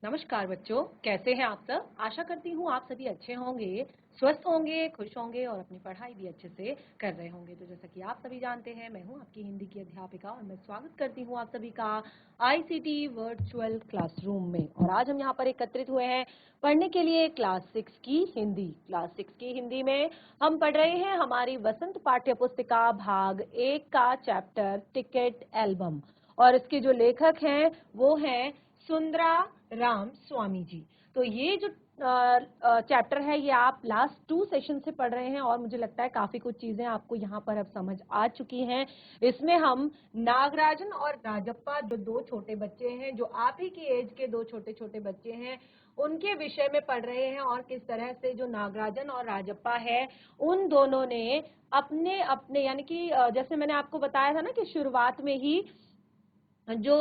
नमस्कार बच्चों, कैसे हैं आप सब। आशा करती हूँ आप सभी अच्छे होंगे, स्वस्थ होंगे, खुश होंगे और अपनी पढ़ाई भी अच्छे से कर रहे होंगे। तो जैसा कि आप सभी जानते हैं, मैं हूँ आपकी हिंदी की अध्यापिका और मैं स्वागत करती हूँ आप सभी का आईसीटी वर्चुअल क्लासरूम में। और आज हम यहाँ पर एकत्रित हुए हैं पढ़ने के लिए क्लास 6 की हिंदी। क्लास 6 की हिंदी में हम पढ़ रहे हैं हमारी वसंत पाठ्य पुस्तिका भाग 1 का चैप्टर टिकट एल्बम। और इसके जो लेखक हैं वो हैं सुंदरा राम स्वामी जी। तो ये जो चैप्टर है ये आप लास्ट 2 सेशन से पढ़ रहे हैं और मुझे लगता है काफी कुछ चीजें आपको यहाँ पर अब समझ आ चुकी हैं। इसमें हम नागराजन और राजप्पा जो दो छोटे बच्चे हैं, जो आप ही की एज के दो छोटे छोटे बच्चे हैं, उनके विषय में पढ़ रहे हैं और किस तरह से जो नागराजन और राजप्पा है उन दोनों ने अपने अपने यानी कि जैसे मैंने आपको बताया था ना कि शुरुआत में ही जो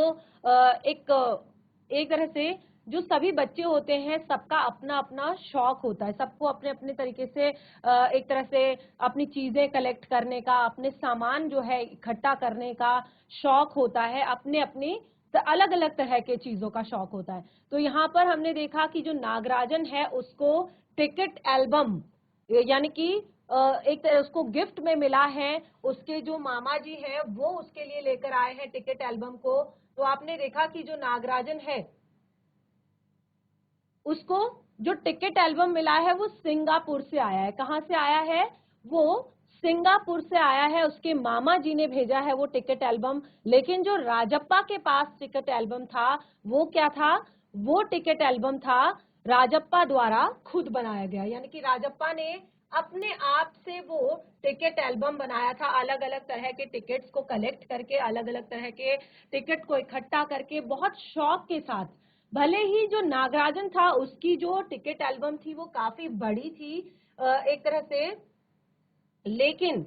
एक तरह से जो सभी बच्चे होते हैं सबका अपना अपना शौक होता है, सबको अपने अपने तरीके से एक तरह से अपनी चीजें कलेक्ट करने का, अपने सामान जो है इकट्ठा करने का शौक होता है, अपने अपनी अलग अलग तरह के चीजों का शौक होता है। तो यहाँ पर हमने देखा कि जो नागराजन है उसको टिकट एल्बम यानी कि एक तरह उसको गिफ्ट में मिला है, उसके जो मामा जी हैं वो उसके लिए लेकर आए हैं टिकट एल्बम को। तो आपने देखा कि जो नागराजन है उसको जो टिकट एल्बम मिला है वो सिंगापुर से आया है। कहाँ से आया है? वो सिंगापुर से आया है, उसके मामा जी ने भेजा है वो टिकट एल्बम। लेकिन जो राजप्पा के पास टिकट एल्बम था वो क्या था? वो टिकट एल्बम था राजप्पा द्वारा खुद बनाया गया, यानी कि राजप्पा ने अपने आप से वो टिकट एल्बम बनाया था। अलग अलग तरह के टिकट्स को कलेक्ट करके, अलग अलग तरह के टिकट को इकट्ठा करके बहुत शौक के साथ। भले ही जो नागराजन था उसकी जो टिकट एल्बम थी वो काफी बड़ी थी एक तरह से, लेकिन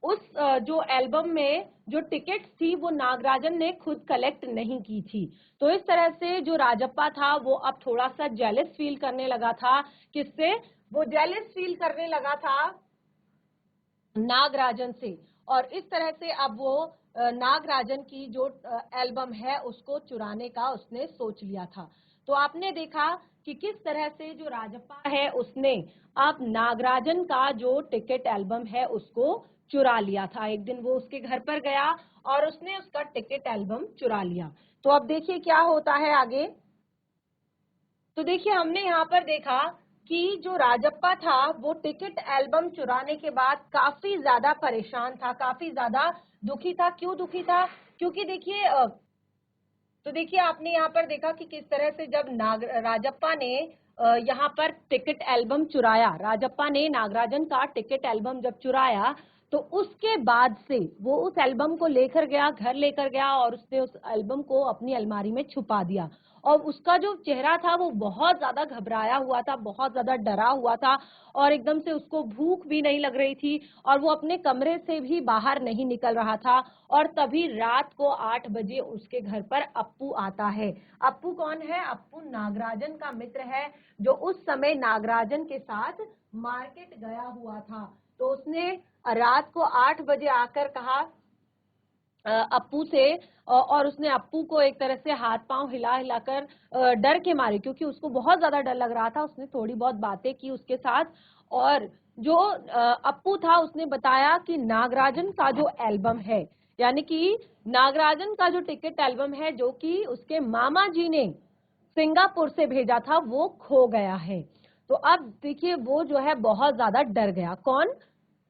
उस जो एल्बम में जो टिकट्स थी वो नागराजन ने खुद कलेक्ट नहीं की थी। तो इस तरह से जो राजप्पा था वो अब थोड़ा सा जेलस फील करने लगा था। किससे? वो जेलस फील करने लगा था नागराजन से। और इस तरह से अब वो नागराजन की जो एल्बम है उसको चुराने का उसने सोच लिया था। तो आपने देखा कि किस तरह से जो राजप्पा है उसने अब नागराजन का जो टिकट एल्बम है उसको चुरा लिया था। एक दिन वो उसके घर पर गया और उसने उसका टिकट एल्बम चुरा लिया। तो अब देखिए क्या होता है आगे। तो देखिए हमने यहाँ पर देखा कि जो राजप्पा था वो टिकट एल्बम चुराने के बाद काफी ज्यादा परेशान था, काफी ज्यादा दुखी था। क्यों दुखी था? क्योंकि देखिए तो देखिए आपने यहाँ पर देखा कि किस तरह से जब राजप्पा ने यहाँ पर टिकट एल्बम चुराया, राजप्पा ने नागराजन का टिकट एल्बम जब चुराया तो उसके बाद से वो उस एल्बम को लेकर गया, घर लेकर गया और उसने उस एल्बम को अपनी अलमारी में छुपा दिया। और उसका जो चेहरा था वो बहुत ज्यादा घबराया हुआ था, बहुत ज्यादा डरा हुआ था और एकदम से उसको भूख भी नहीं लग रही थी और वो अपने कमरे से भी बाहर नहीं निकल रहा था। और तभी रात को 8 बजे उसके घर पर अप्पू आता है। अप्पू कौन है? अप्पू नागराजन का मित्र है जो उस समय नागराजन के साथ मार्केट गया हुआ था। तो उसने रात को 8 बजे आकर कहा अप्पू से, और उसने अप्पू को एक तरह से हाथ पांव हिला हिलाकर डर के मारे, क्योंकि उसको बहुत ज्यादा डर लग रहा था। उसने थोड़ी बहुत बातें की उसके साथ और जो अप्पू था उसने बताया कि नागराजन का जो एल्बम है, यानी कि नागराजन का जो टिकट एल्बम है जो कि उसके मामा जी ने सिंगापुर से भेजा था वो खो गया है। तो अब देखिए वो जो है बहुत ज्यादा डर गया। कौन?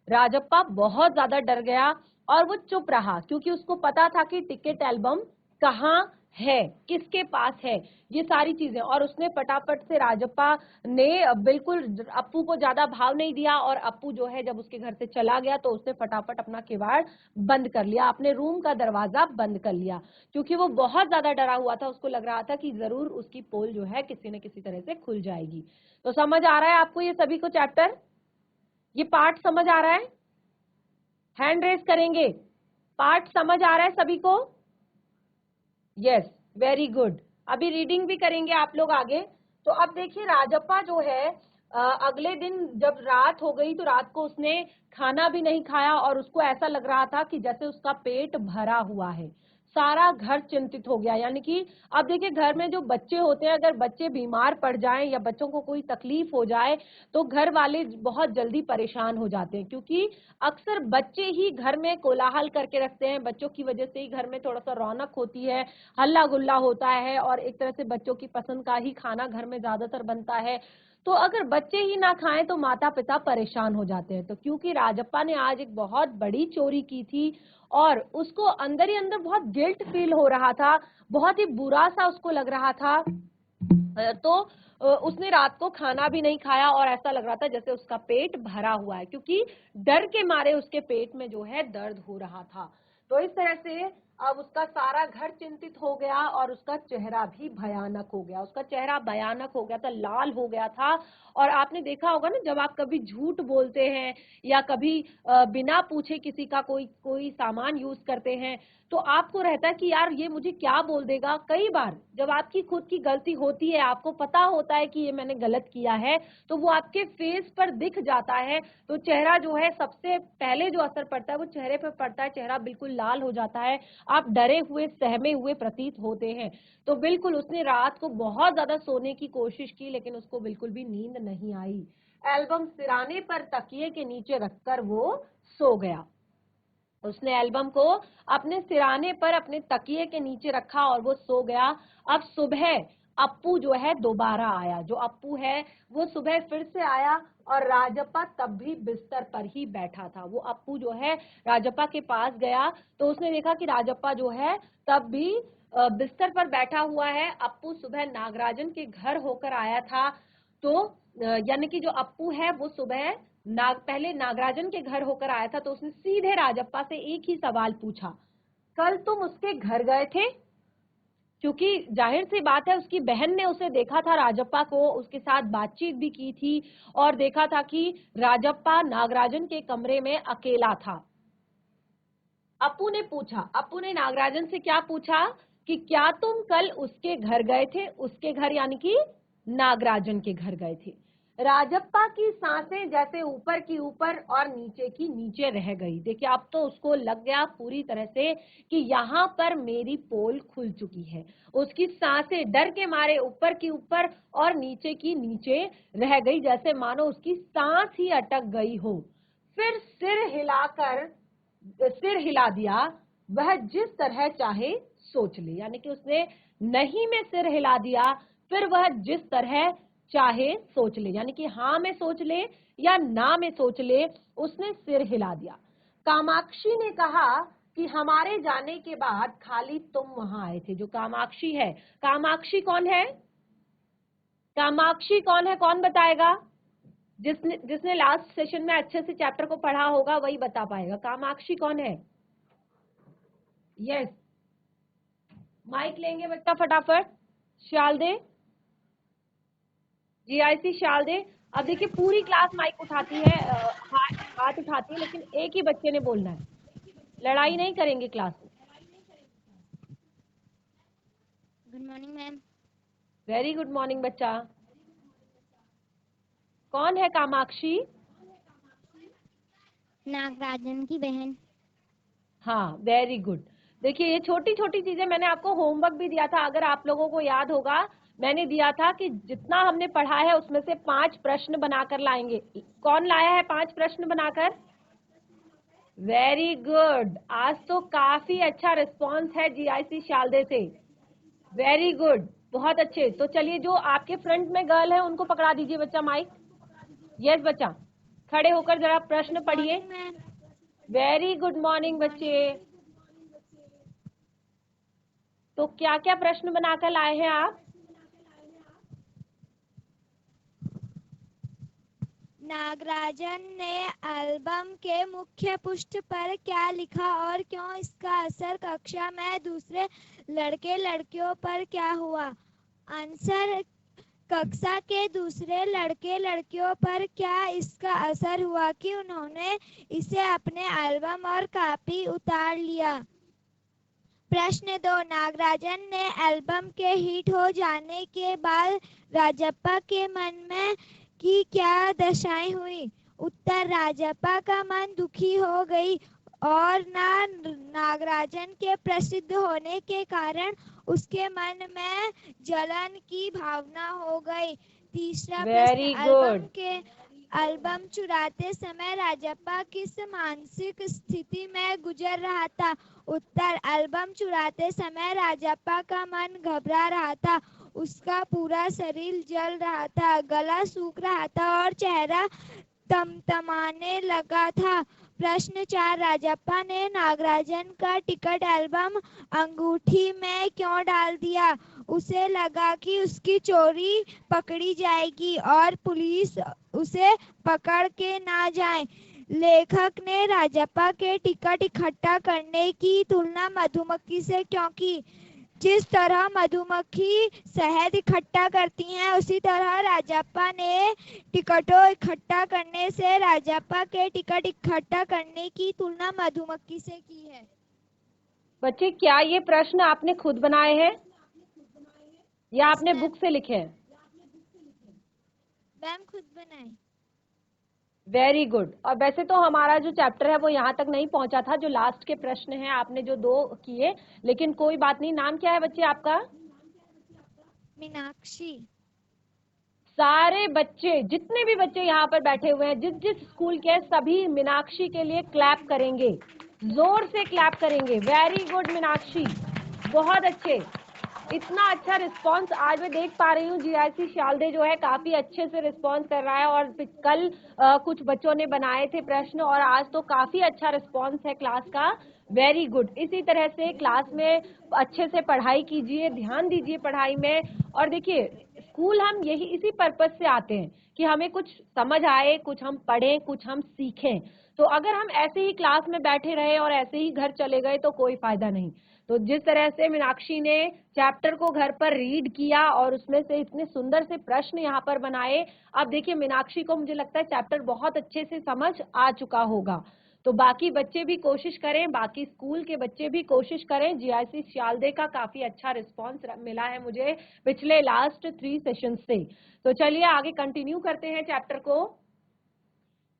राजप्पा बहुत ज्यादा डर गया और वो चुप रहा, क्योंकि उसको पता था कि टिकट एल्बम कहाँ है, किसके पास है, ये सारी चीजें। और उसने फटाफट से राजप्पा ने बिल्कुल अप्पू को ज्यादा भाव नहीं दिया और अप्पू जो है जब उसके घर से चला गया तो उसने फटाफट अपना किवाड़ बंद कर लिया, अपने रूम का दरवाजा बंद कर लिया, क्योंकि वो बहुत ज्यादा डरा हुआ था। उसको लग रहा था कि जरूर उसकी पोल जो है किसी न किसी तरह से खुल जाएगी। तो समझ आ रहा है आपको ये सभी को चैप्टर? ये पार्ट समझ आ रहा है? हैंड रेज करेंगे। पार्ट समझ आ रहा है सभी को? Yes, very good. अभी रीडिंग भी करेंगे आप लोग आगे। तो अब देखिए राजप्पा जो है अगले दिन जब रात हो गई तो रात को उसने खाना भी नहीं खाया और उसको ऐसा लग रहा था कि जैसे उसका पेट भरा हुआ है। सारा घर चिंतित हो गया। यानी कि अब देखिए घर में जो बच्चे होते हैं, अगर बच्चे बीमार पड़ जाएं या बच्चों को कोई तकलीफ हो जाए तो घर वाले बहुत जल्दी परेशान हो जाते हैं, क्योंकि अक्सर बच्चे ही घर में कोलाहल करके रखते हैं। बच्चों की वजह से ही घर में थोड़ा सा रौनक होती है, हल्ला गुल्ला होता है और एक तरह से बच्चों की पसंद का ही खाना घर में ज्यादातर बनता है। तो अगर बच्चे ही ना खाएं तो माता पिता परेशान हो जाते हैं। तो क्योंकि राजप्पा ने आज एक बहुत बड़ी चोरी की थी और उसको अंदर ही अंदर बहुत गिल्ट फील हो रहा था, बहुत ही बुरा सा उसको लग रहा था, तो उसने रात को खाना भी नहीं खाया और ऐसा लग रहा था जैसे उसका पेट भरा हुआ है, क्योंकि डर के मारे उसके पेट में जो है दर्द हो रहा था। तो इस तरह से अब उसका सारा घर चिंतित हो गया और उसका चेहरा भी भयानक हो गया। उसका चेहरा भयानक हो गया था, लाल हो गया था। और आपने देखा होगा ना, जब आप कभी झूठ बोलते हैं या कभी बिना पूछे किसी का कोई सामान यूज करते हैं तो आपको रहता है कि यार ये मुझे क्या बोल देगा। कई बार जब आपकी खुद की गलती होती है, आपको पता होता है कि ये मैंने गलत किया है, तो वो आपके फेस पर दिख जाता है। तो चेहरा जो है, सबसे पहले जो असर पड़ता है वो चेहरे पर पड़ता है। चेहरा बिल्कुल लाल हो जाता है, आप डरे हुए सहमे हुए प्रतीत होते हैं। तो बिल्कुल उसने रात को बहुत ज्यादा सोने की कोशिश की, लेकिन उसको बिल्कुल भी नींद नहीं आई। एल्बम सिराने पर तकिए के नीचे रखकर वो सो गया। उसने एल्बम को अपने सिराने पर अपने तकिए के नीचे रखा और वो सो गया। अब सुबह अप्पू जो है दोबारा आया। जो अप्पू है वो सुबह फिर से आया और राजप्पा तब भी बिस्तर पर ही बैठा था। वो अप्पू जो है राजप्पा के पास गया तो उसने देखा कि राजप्पा जो है तब भी बिस्तर पर बैठा हुआ है। अप्पू सुबह नागराजन के घर होकर आया था। तो यानी कि जो अप्पू है वो सुबह पहले नागराजन के घर होकर आया था। तो उसने सीधे राजप्पा से एक ही सवाल पूछा, कल तुम उसके घर गए थे? क्योंकि जाहिर सी बात है, उसकी बहन ने उसे देखा था, राजप्पा को, उसके साथ बातचीत भी की थी और देखा था कि राजप्पा नागराजन के कमरे में अकेला था। अप्पू ने पूछा, अप्पू ने नागराजन से क्या पूछा कि क्या तुम कल उसके घर गए थे? उसके घर यानी कि नागराजन के घर गए थे। राजप्पा की सांसें जैसे ऊपर की ऊपर और नीचे की नीचे रह गई। देखिए अब तो उसको लग गया पूरी तरह से कि यहाँ पर मेरी पोल खुल चुकी है। उसकी सांसें डर के मारे ऊपर की ऊपर और नीचे की नीचे रह गई, जैसे मानो उसकी सांस ही अटक गई हो। फिर सिर हिला दिया, वह जिस तरह चाहे सोच ले। यानी कि उसने नहीं में सिर हिला दिया, फिर वह जिस तरह चाहे सोच ले, यानी कि हाँ में सोच ले या ना में सोच ले, उसने सिर हिला दिया। कामाक्षी ने कहा कि हमारे जाने के बाद खाली तुम वहां आए थे। जो कामाक्षी है, कामाक्षी कौन है? कामाक्षी कौन है, कौन बताएगा? जिसने लास्ट सेशन में अच्छे से चैप्टर को पढ़ा होगा वही बता पाएगा। कामाक्षी कौन है? यस, माइक लेंगे बच्चा फटाफट। शालदे, जीआईसी शालदे। अब देखिए पूरी क्लास माइक उठाती है, हाथ उठाती है, लेकिन एक ही बच्चे ने बोलना है। लड़ाई नहीं करेंगे क्लास में। Good morning ma'am. Very good morning बच्चा। कौन है कामाक्षी? नागराजन की बहन। हाँ, वेरी गुड। देखिए ये छोटी छोटी चीजें मैंने आपको होमवर्क भी दिया था, अगर आप लोगों को याद होगा। मैंने दिया था कि जितना हमने पढ़ा है उसमें से 5 प्रश्न बनाकर लाएंगे। कौन लाया है 5 प्रश्न बनाकर? Very good. आज तो काफी अच्छा रिस्पांस है जीआईसी शालदे से। वेरी गुड, बहुत अच्छे। तो चलिए जो आपके फ्रंट में गर्ल है उनको पकड़ा दीजिए बच्चा माइक। यस बच्चा, खड़े होकर जरा प्रश्न पढ़िए। वेरी गुड मॉर्निंग बच्चे। तो क्या क्या प्रश्न बनाकर लाए हैं आप? नागराजन ने एल्बम के मुख्य पृष्ठ पर क्या लिखा और क्यों इसका असर कक्षा में दूसरे लड़के लड़कियों पर क्या हुआ? आंसर, कक्षा के दूसरे लड़के लड़कियों पर क्या इसका असर हुआ कि उन्होंने इसे अपने एल्बम और कॉपी उतार लिया। प्रश्न 2, नागराजन ने एल्बम के हिट हो जाने के बाद राजप्पा के मन में की क्या दशाएं हुई? उत्तर, राजप्पा का मन दुखी हो गई और नागराजन के प्रसिद्ध होने के कारण उसके मन में जलन की भावना हो गई। तीसरा प्रश्न, वेरी गुड। एल्बम चुराते समय राजप्पा किस मानसिक स्थिति में गुजर रहा था? उत्तर, एल्बम चुराते समय राजप्पा का मन घबरा रहा था, उसका पूरा शरीर जल रहा था, गला सूख रहा था और चेहरा तमतमाने लगा था। प्रश्न 4, राजप्पा ने नागराजन का टिकट एल्बम अंगूठी में क्यों डाल दिया? उसे लगा कि उसकी चोरी पकड़ी जाएगी और पुलिस उसे पकड़ के ना जाए। लेखक ने राजप्पा के टिकट इकट्ठा करने की तुलना मधुमक्खी से क्यों की? जिस तरह मधुमक्खी शहद इकट्ठा करती हैं, उसी तरह राजप्पा ने टिकटों इकट्ठा करने से राजप्पा के टिकट इकट्ठा करने की तुलना मधुमक्खी से की है। बच्चे, क्या ये प्रश्न आपने खुद बनाए हैं या आपने मैम। बुक से लिखे हैं? मैम, खुद बनाए। Very good. और वैसे तो हमारा जो चैप्टर है वो यहाँ तक नहीं पहुंचा था, जो लास्ट के प्रश्न हैं आपने जो 2 किए, लेकिन कोई बात नहीं। नाम क्या है बच्चे आपका? मीनाक्षी। सारे बच्चे, जितने भी बच्चे यहाँ पर बैठे हुए हैं, जिस जिस स्कूल के, सभी मीनाक्षी के लिए क्लैप करेंगे, जोर से क्लैप करेंगे। वेरी गुड मीनाक्षी, बहुत अच्छे। इतना अच्छा रिस्पांस आज मैं देख पा रही हूँ। जीआईसी शालदे जो है काफी अच्छे से रिस्पांस कर रहा है, और कल कुछ बच्चों ने बनाए थे प्रश्न, और आज तो काफी अच्छा रिस्पांस है क्लास का। Very good. इसी तरह से क्लास में अच्छे से पढ़ाई कीजिए, ध्यान दीजिए पढ़ाई में। और देखिए, स्कूल हम यही इसी पर्पज से आते हैं कि हमें कुछ समझ आए, कुछ हम पढ़ें, कुछ हम सीखें। तो अगर हम ऐसे ही क्लास में बैठे रहे और ऐसे ही घर चले गए तो कोई फायदा नहीं। तो जिस तरह से मीनाक्षी ने चैप्टर को घर पर रीड किया और उसमें से इतने सुंदर से प्रश्न यहाँ पर बनाए, अब देखिए मीनाक्षी को मुझे लगता है चैप्टर बहुत अच्छे से समझ आ चुका होगा। तो बाकी बच्चे भी कोशिश करें, बाकी स्कूल के बच्चे भी कोशिश करें। जीआईसी शालदे का काफी अच्छा रिस्पांस मिला है मुझे पिछले लास्ट 3 सेशन से। तो चलिए आगे कंटिन्यू करते हैं चैप्टर को।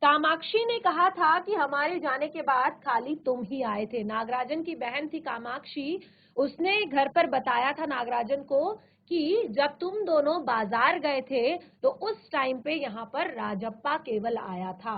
कामाक्षी ने कहा था कि हमारे जाने के बाद खाली तुम ही आए थे। नागराजन की बहन थी कामाक्षी, उसने घर पर बताया था नागराजन को कि जब तुम दोनों बाजार गए थे तो उस टाइम पे यहाँ पर राजप्पा केवल आया था।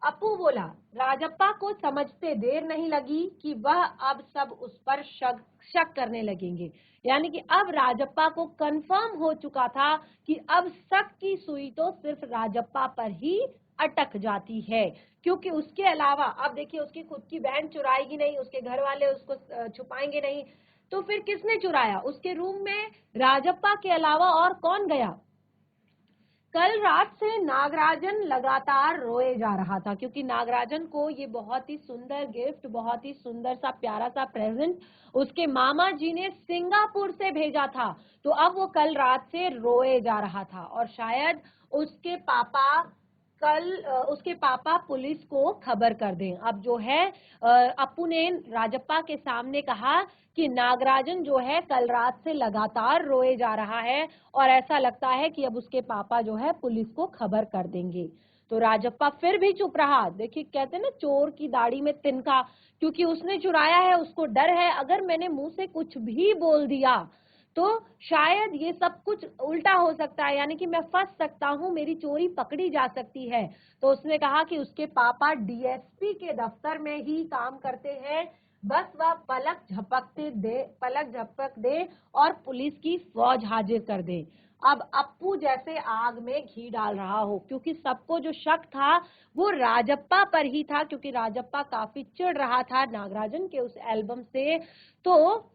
अपू बोला, राजप्पा को समझते देर नहीं लगी कि वह अब सब उस पर शक करने लगेंगे। यानी कि अब राजप्पा को कंफर्म हो चुका था कि अब शक की सुई तो सिर्फ राजप्पा पर ही अटक जाती है, क्योंकि उसके अलावा अब देखिए उसकी खुद की बहन चुराएगी नहीं, उसके घर वाले उसको छुपाएंगे नहीं, तो फिर किसने चुराया? उसके रूम में राजप्पा के अलावा और कौन गया? कल रात से नागराजन लगातार रोए जा रहा था, क्योंकि नागराजन को ये बहुत ही सुंदर गिफ्ट, बहुत ही सुंदर सा प्यारा सा प्रेजेंट उसके मामा जी ने सिंगापुर से भेजा था। तो अब वो कल रात से रोए जा रहा था, और शायद उसके पापा पुलिस को खबर कर दें। अब जो है अपू ने राजप्पा के सामने कहा कि नागराजन जो है कल रात से लगातार रोए जा रहा है, और ऐसा लगता है कि अब उसके पापा जो है पुलिस को खबर कर देंगे। तो राजप्पा फिर भी चुप रहा। देखिए, कहते हैं ना, चोर की दाढ़ी में तिनका, क्योंकि उसने चुराया है, उसको डर है अगर मैंने मुंह से कुछ भी बोल दिया तो शायद ये सब कुछ उल्टा हो सकता है, यानी कि मैं फंस सकता हूँ, मेरी चोरी पकड़ी जा सकती है। तो उसने कहा कि उसके पापा डीएसपी के दफ्तर में ही काम करते हैं, बस वह पलक झपक दे और पुलिस की फौज हाजिर कर दे। अब अप्पू जैसे आग में घी डाल रहा हो, क्योंकि सबको जो शक था वो राजप्पा पर ही था, क्योंकि राजप्पा काफी चिढ़ रहा था नागराजन के उस एल्बम से। तो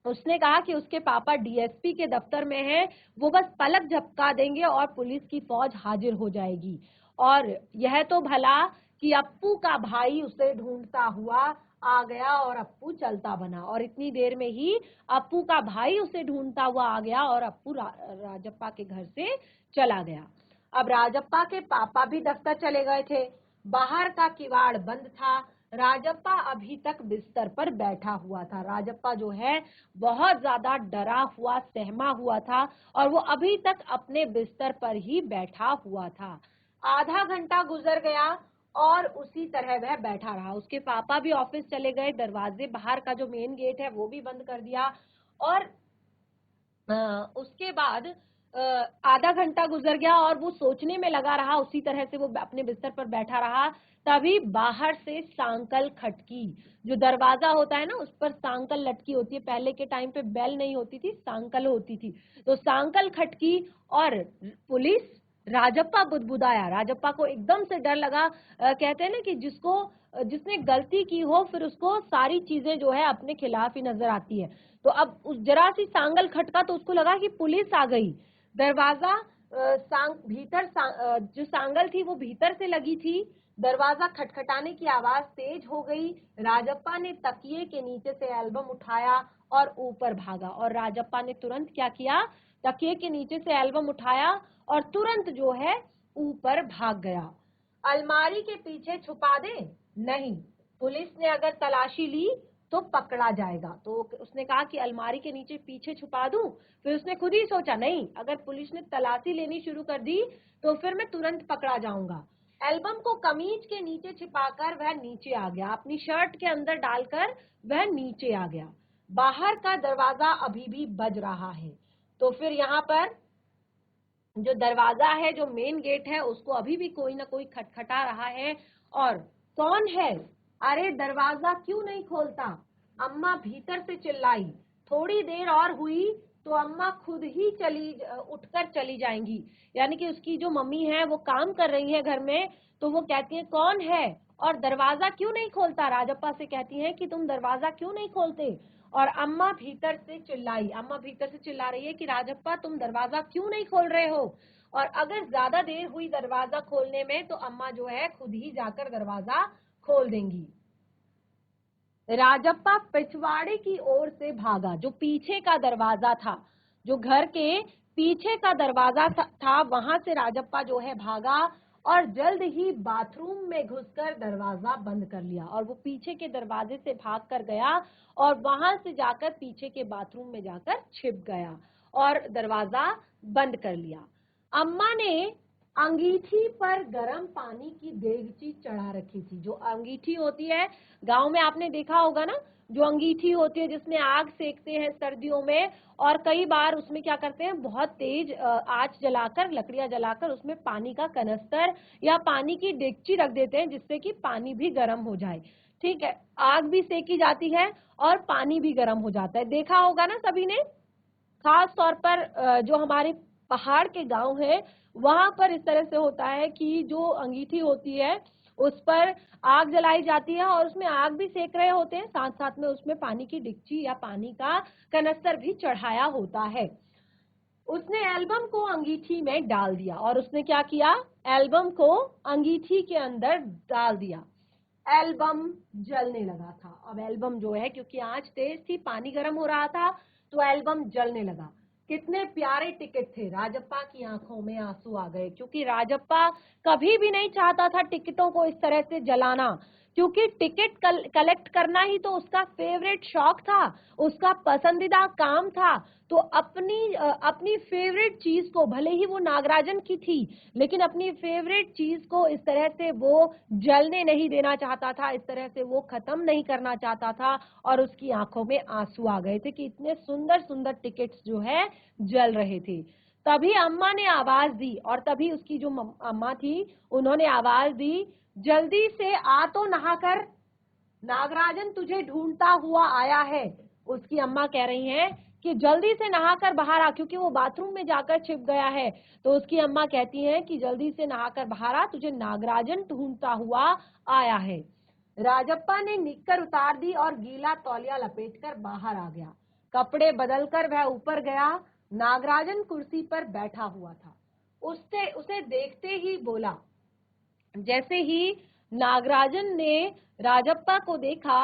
उसने कहा कि उसके पापा डीएसपी के दफ्तर में हैं, वो बस पलक झपका देंगे और पुलिस की फौज हाजिर हो जाएगी। और यह तो भला कि अप्पू का भाई उसे ढूंढता हुआ आ गया और अप्पू चलता बना, और इतनी देर में ही अप्पू का भाई उसे ढूंढता हुआ आ गया और अप्पू राजप्पा के घर से चला गया। अब राजप्पा के पापा भी दफ्तर चले गए थे, बाहर का किवाड़ बंद था। राजप्पा अभी तक बिस्तर पर बैठा हुआ था। राजप्पा जो है बहुत ज्यादा डरा हुआ, सहमा हुआ था, और वो अभी तक अपने बिस्तर पर ही बैठा हुआ था। आधा घंटा गुजर गया और उसी तरह वह बैठा रहा। उसके पापा भी ऑफिस चले गए, दरवाजे बाहर का जो मेन गेट है वो भी बंद कर दिया। और उसके बाद आधा घंटा गुजर गया और वो सोचने में लगा रहा, उसी तरह से वो अपने बिस्तर पर बैठा रहा। तभी बाहर से सांकल खटकी। जो दरवाजा होता है ना, उस पर सांकल लटकी होती है। पहले के टाइम पे बेल नहीं होती थी, सांकल होती थी। तो सांकल खटकी और पुलिस। राजप्पा बुदबुदाया। राजप्पा को एकदम से डर लगा। कहते हैं ना कि जिसने गलती की हो फिर उसको सारी चीजें जो है अपने खिलाफ ही नजर आती है। तो अब उस जरा सी सांगल खटका तो उसको लगा कि पुलिस आ गई। दरवाजा जो सांगल थी वो भीतर से लगी थी। दरवाजा खटखटाने की आवाज तेज हो गई। राजप्पा ने तकिए के नीचे से एल्बम उठाया और ऊपर भागा। और राजप्पा ने तुरंत क्या किया, तकिए के नीचे से एल्बम उठाया और तुरंत जो है ऊपर भाग गया। अलमारी के पीछे छुपा दे? नहीं, पुलिस ने अगर तलाशी ली तो पकड़ा जाएगा। तो उसने कहा कि अलमारी के नीचे पीछे छुपा दूं। फिर उसने खुद ही सोचा, नहीं, अगर पुलिस ने तलाशी लेनी शुरू कर दी तो फिर मैं तुरंत पकड़ा जाऊंगा। एल्बम को कमीज के नीचे छिपाकर वह नीचे आ गया। अपनी शर्ट के अंदर डालकर वह नीचे आ गया। बाहर का दरवाजा अभी भी बज रहा है। तो फिर यहाँ पर जो दरवाजा है, जो मेन गेट है, उसको अभी भी कोई ना कोई खटखटा रहा है। और कौन है? अरे दरवाजा क्यों नहीं खोलता? अम्मा भीतर से चिल्लाई। थोड़ी देर और हुई तो अम्मा खुद ही उठकर चली जाएंगी। यानी कि उसकी जो मम्मी है वो काम कर रही है घर में, तो वो कहती है कौन है और दरवाजा क्यों नहीं खोलता। राजप्पा से कहती है कि तुम दरवाजा क्यों नहीं खोलते। और अम्मा भीतर से चिल्लाई। अम्मा भीतर से चिल्ला रही है कि राजप्पा तुम दरवाजा क्यों नहीं खोल रहे हो। और अगर ज्यादा देर हुई दरवाजा खोलने में तो अम्मा जो है खुद ही जाकर दरवाजा खोल देंगी। राजप्पा पिछवाड़े की ओर से भागा। जो पीछे का दरवाजा था, जो घर के पीछे का दरवाजा था, वहां से राजप्पा जो है भागा और जल्द ही बाथरूम में घुसकर दरवाजा बंद कर लिया। और वो पीछे के दरवाजे से भाग कर गया और वहां से जाकर पीछे के बाथरूम में जाकर छिप गया और दरवाजा बंद कर लिया। अम्मा ने अंगीठी पर गर्म पानी की देगची चढ़ा रखी थी। जो अंगीठी होती है, गांव में आपने देखा होगा ना, जो अंगीठी होती है जिसमें आग सेकते हैं सर्दियों में, और कई बार उसमें क्या करते हैं, बहुत तेज आंच जलाकर, लकड़ियां जलाकर उसमें पानी का कनस्तर या पानी की डेगची रख देते हैं, जिससे कि पानी भी गर्म हो जाए। ठीक है, आग भी सेकी जाती है और पानी भी गर्म हो जाता है। देखा होगा ना सभी ने। खास तौर पर जो हमारे पहाड़ के गांव हैं वहां पर इस तरह से होता है कि जो अंगीठी होती है उस पर आग जलाई जाती है और उसमें आग भी सेक रहे होते हैं, साथ साथ में उसमें पानी की डिक्ची या पानी का कनस्तर भी चढ़ाया होता है। उसने एल्बम को अंगीठी में डाल दिया। और उसने क्या किया, एल्बम को अंगीठी के अंदर डाल दिया। एल्बम जलने लगा था। अब एल्बम जो है, क्योंकि आंच तेज थी, पानी गर्म हो रहा था, तो एल्बम जलने लगा। कितने प्यारे टिकट थे। राजप्पा की आंखों में आंसू आ गए, क्योंकि राजप्पा कभी भी नहीं चाहता था टिकटों को इस तरह से जलाना, क्योंकि टिकट कलेक्ट करना ही तो उसका फेवरेट शौक था, उसका पसंदीदा काम था। तो अपनी फेवरेट चीज को, भले ही वो नागराजन की थी, लेकिन अपनी फेवरेट चीज को इस तरह से वो जलने नहीं देना चाहता था, इस तरह से वो खत्म नहीं करना चाहता था। और उसकी आंखों में आंसू आ गए थे कि इतने सुंदर सुंदर टिकट्स जो है जल रहे थे। तभी अम्मा ने आवाज दी, और तभी उसकी जो अम्मा थी उन्होंने आवाज दी, जल्दी से आ तो नहाकर, नागराजन तुझे ढूंढता हुआ आया है। उसकी अम्मा कह रही हैं कि जल्दी से नहाकर बाहर आ, क्योंकि वो बाथरूम में जाकर छिप गया है। तो उसकी अम्मा कहती हैं कि जल्दी से नहाकर बाहर आ, तुझे नागराजन ढूंढता हुआ आया है। राजप्पा ने निक्कर उतार दी और गीला तौलिया लपेटकर बाहर आ गया। कपड़े बदलकर वह ऊपर गया। नागराजन कुर्सी पर बैठा हुआ था। उसे देखते ही बोला। जैसे ही नागराजन ने राजप्पा को देखा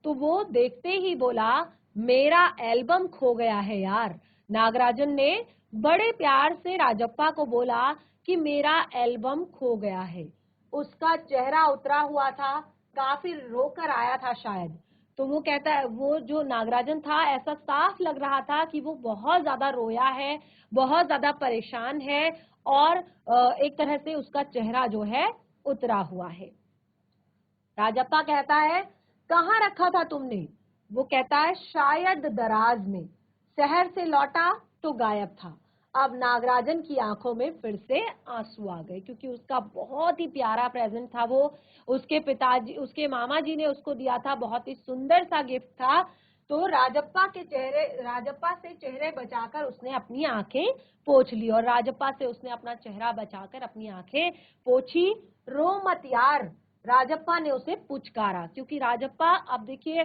तो वो देखते ही बोला, मेरा एल्बम खो गया है यार। नागराजन ने बड़े प्यार से राजप्पा को बोला कि मेरा एल्बम खो गया है। उसका चेहरा उतरा हुआ था, काफी रोकर आया था शायद। तो वो कहता है, वो जो नागराजन था, ऐसा साफ लग रहा था कि वो बहुत ज्यादा रोया है, बहुत ज्यादा परेशान है, और एक तरह से उसका चेहरा जो है उतरा हुआ है। राजप्पा कहता है कहाँ रखा था तुमने? वो कहता है शायद दराज में। शहर से लौटा तो गायब था। अब नागराजन की आंखों में फिर से आंसू आ गए, क्योंकि उसका बहुत ही प्यारा प्रेजेंट था वो, उसके पिताजी, उसके मामा जी ने उसको दिया था, बहुत ही सुंदर सा गिफ्ट था। तो राजप्पा से चेहरे बचाकर उसने अपनी आंखें पोंछ ली, और राजप्पा से उसने अपना चेहरा बचाकर अपनी आंखें पोंछी। रो मत यार, राजप्पा ने उसे पुचकारा, क्योंकि राजप्पा अब देखिए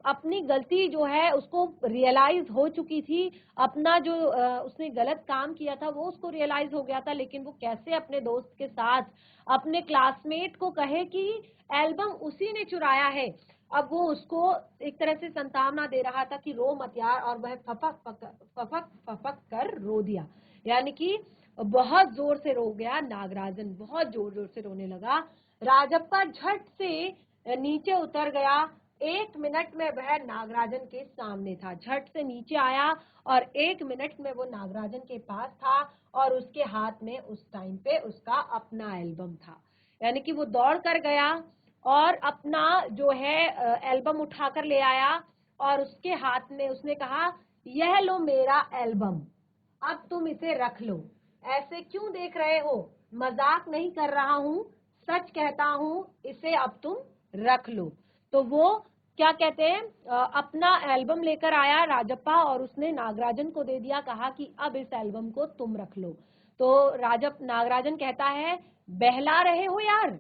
अपनी गलती जो है उसको रियलाइज हो चुकी थी। अपना जो उसने गलत काम किया था वो उसको रियलाइज हो गया था, लेकिन वो कैसे अपने दोस्त के साथ अपने क्लासमेट को कहे कि एल्बम उसी ने चुराया है। अब वो उसको एक तरह से संतावना दे रहा था कि रो मत यार, और वह फपक कर रो दिया, यानी कि बहुत जोर से रो गया नागराजन, बहुत जोर जोर से रोने लगा। राजप्पा झट से नीचे उतर गया। 1 मिनट में वह नागराजन के सामने था, झट से नीचे आया और 1 मिनट में वो नागराजन के पास था, और उसके हाथ में उस टाइम पे उसका अपना एल्बम था। यानी कि वो दौड़ कर गया और अपना जो है एल्बम उठाकर ले आया, और उसके हाथ में उसने कहा यह लो मेरा एल्बम, अब तुम इसे रख लो। ऐसे क्यों देख रहे हो? मजाक नहीं कर रहा हूँ, सच कहता हूँ, इसे अब तुम रख लो। तो वो क्या कहते हैं अपना एल्बम लेकर आया राजप्पा, और उसने नागराजन को दे दिया, कहा कि अब इस एल्बम को तुम रख लो। तो नागराजन कहता है बहला रहे हो यार,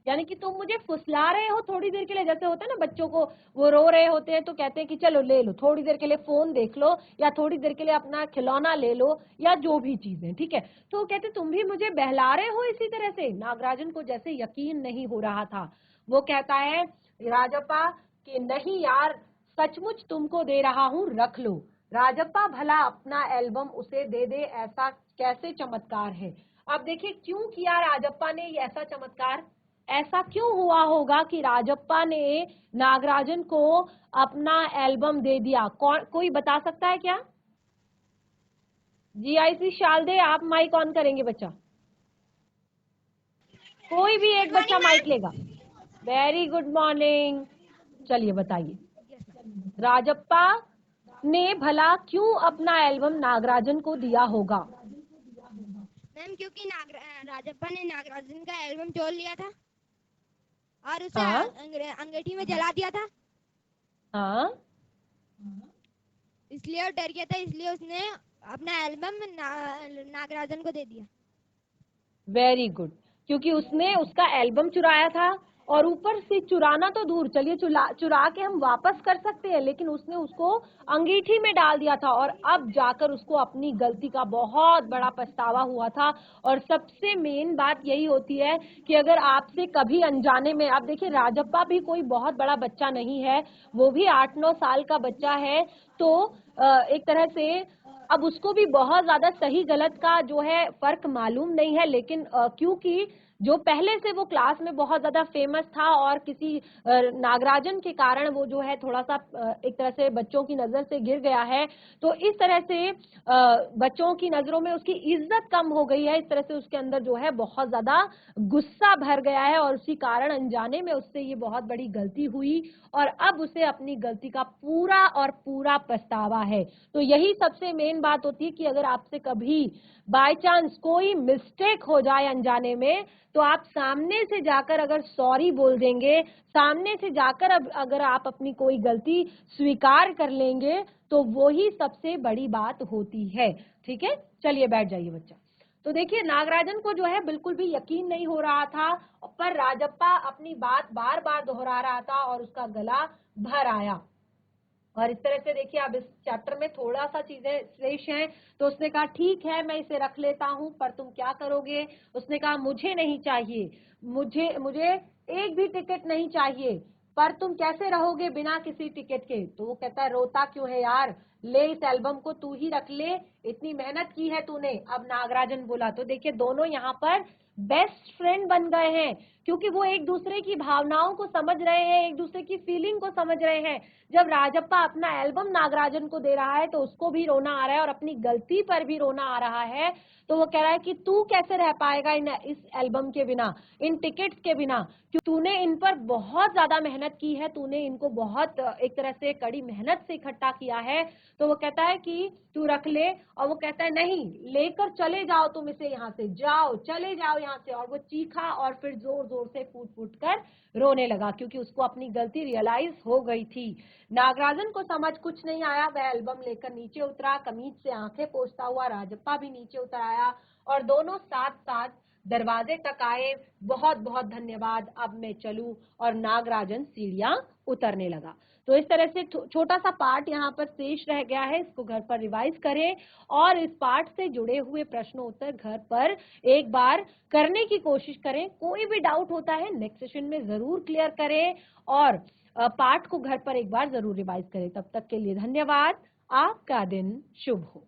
यानी कि तुम मुझे फुसला रहे हो थोड़ी देर के लिए। जैसे होता है ना बच्चों को, वो रो रहे होते हैं तो कहते हैं कि चलो ले लो, थोड़ी देर के लिए फोन देख लो, या थोड़ी देर के लिए अपना खिलौना ले लो, या जो भी चीजें, ठीक है। तो कहते तुम भी मुझे बहला रहे हो इसी तरह से। नागराजन को जैसे यकीन नहीं हो रहा था। वो कहता है राजप्पा कि नहीं यार, सचमुच तुमको दे रहा हूँ, रख लो। राजप्पा भला अपना एल्बम उसे दे दे, ऐसा कैसे चमत्कार है। अब देखिए क्यों किया राजप्पा ने ये ऐसा चमत्कार, ऐसा क्यों हुआ होगा कि राजप्पा ने नागराजन को अपना एल्बम दे दिया? कोई बता सकता है क्या? जीआईसी शालदे, आप माइक ऑन करेंगे बच्चा? कोई भी एक बच्चा माइक लेगा। Very good morning. चलिए बताइए, राजप्पा ने भला क्यों अपना एल्बम नागराजन को दिया होगा? मैम क्योंकि राजप्पा ने नागराजन का एल्बम चोर लिया था और उसे हाँ अंगीठी में जला दिया था। हाँ, इसलिए वो डर गया था, इसलिए उसने अपना एल्बम नागराजन को दे दिया। वेरी गुड, क्योंकि उसने उसका एल्बम चुराया था, और ऊपर से चुराना तो दूर, चलिए चुरा के हम वापस कर सकते हैं, लेकिन उसने उसको अंगीठी में डाल दिया था, और अब जाकर उसको अपनी गलती का बहुत बड़ा पछतावा हुआ था। और सबसे मेन बात यही होती है कि अगर आपसे कभी अनजाने में, आप देखिए राजप्पा भी कोई बहुत बड़ा बच्चा नहीं है, वो भी 8-9 साल का बच्चा है। तो एक तरह से अब उसको भी बहुत ज्यादा सही गलत का जो है फर्क मालूम नहीं है, लेकिन क्योंकि जो पहले से वो क्लास में बहुत ज्यादा फेमस था, और किसी नागराजन के कारण वो जो है थोड़ा सा एक तरह से बच्चों की नजर से गिर गया है, तो इस तरह से बच्चों की नजरों में उसकी इज्जत कम हो गई है। इस तरह से उसके अंदर जो है बहुत ज्यादा गुस्सा भर गया है, और उसी कारण अनजाने में उससे ये बहुत बड़ी गलती हुई, और अब उसे अपनी गलती का पूरा और पूरा पछतावा है। तो यही सबसे मेन बात होती है कि अगर आपसे कभी बाय चांस कोई मिस्टेक हो जाए अनजाने में, तो आप सामने से जाकर अगर सॉरी बोल देंगे, सामने से जाकर अगर आप अपनी कोई गलती स्वीकार कर लेंगे, तो वो ही सबसे बड़ी बात होती है। ठीक है, चलिए बैठ जाइए बच्चा। तो देखिए नागराजन को जो है बिल्कुल भी यकीन नहीं हो रहा था, पर राजप्पा अपनी बात बार बार दोहरा रहा था, और उसका गला भर आया। और इस तरह से देखिए अब इस चैप्टर में थोड़ा सा चीजें शेष हैं। तो उसने कहा ठीक है मैं इसे रख लेता हूं, पर तुम क्या करोगे? उसने कहा मुझे नहीं चाहिए, मुझे एक भी टिकट नहीं चाहिए, पर तुम कैसे रहोगे बिना किसी टिकट के? तो वो कहता है रोता क्यों है यार, ले इस एल्बम को तू ही रख ले, इतनी मेहनत की है तूने। अब नागराजन बोला। तो देखिए दोनों यहाँ पर बेस्ट फ्रेंड बन गए हैं, क्योंकि वो एक दूसरे की भावनाओं को समझ रहे हैं, एक दूसरे की फीलिंग को समझ रहे हैं। जब राजप्पा अपना एल्बम नागराजन को दे रहा है तो उसको भी रोना आ रहा है और अपनी गलती पर भी रोना आ रहा है। तो वो कह रहा है कि तू कैसे रह पाएगा इस एल्बम के बिना, इन टिकट्स के बिना, क्योंकि तूने इन पर बहुत ज्यादा मेहनत की है, तूने इनको बहुत एक तरह से कड़ी मेहनत से इकट्ठा किया है। तो वो कहता है कि तू रख ले, और वो कहता है नहीं, लेकर चले जाओ तुम इसे, यहाँ से जाओ, चले जाओ यहाँ से। और वो चीखा और फिर जोर जोर से फूट फूट कर रोने लगा, क्योंकि उसको अपनी गलती रियलाइज हो गई थी। नागराजन को समझ कुछ नहीं आया, वह एल्बम लेकर नीचे उतरा, कमीज से आंखें पोंछता हुआ। राजप्पा भी नीचे उतर आया और दोनों साथ साथ दरवाजे तक आए। बहुत बहुत धन्यवाद, अब मैं चलूं। और नागराजन सीढ़ियां उतरने लगा। तो इस तरह से छोटा सा पार्ट यहाँ पर शेष रह गया है, इसको घर पर रिवाइज करें और इस पार्ट से जुड़े हुए प्रश्नों उत्तर घर पर एक बार करने की कोशिश करें। कोई भी डाउट होता है नेक्स्ट सेशन में जरूर क्लियर करें और पार्ट को घर पर एक बार जरूर रिवाइज करें। तब तक के लिए धन्यवाद। आपका दिन शुभ हो।